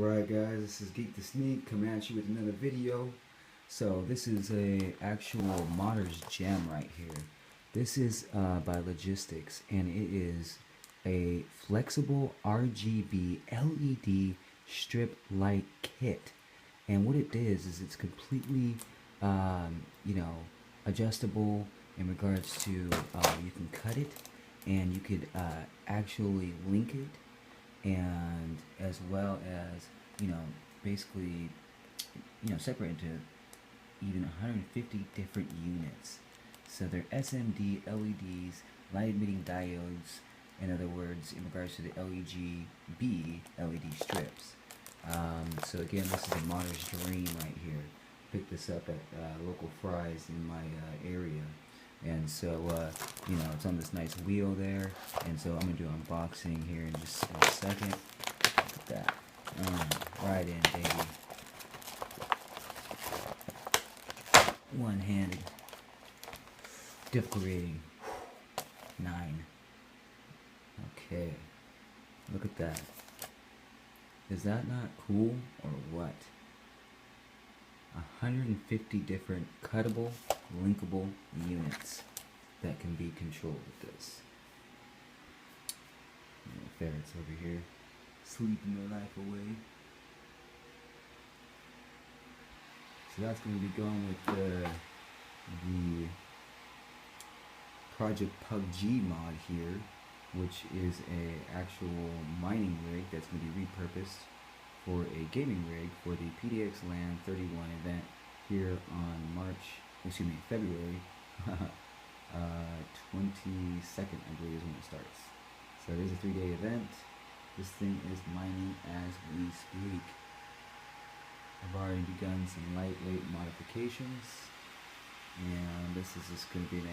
Alright guys, this is Geek the Sneak coming at you with another video. So this is a actual modder's gem right here. This is by Logistics, and it is a flexible RGB LED strip light kit. And what it is it's completely adjustable in regards to you can cut it and you could actually link it, and as well as basically separate into even 150 different units. So they're SMD LEDs, light emitting diodes, in other words, in regards to the LEGB LED strips. So again, this is a modder's dream right here. Picked this up at local Fry's in my area. And so, it's on this nice wheel there. And so I'm going to do an unboxing here in just a second. Look at that. Right in, baby. One-handed. Difficulty rating 9. Okay. Look at that. Is that not cool or what? 150 different cuttable, linkable units that can be controlled with this. Ferrets over here sleeping their life away. So that's going to be going with the Project PUBG mod here, which is a actual mining rig that's going to be repurposed for a gaming rig for the PDX LAN 31 event here on February 22nd, I believe is when it starts. So it is a 3-day event. This thing is mining as we speak. I've already begun some lightweight modifications, and this is just going to be an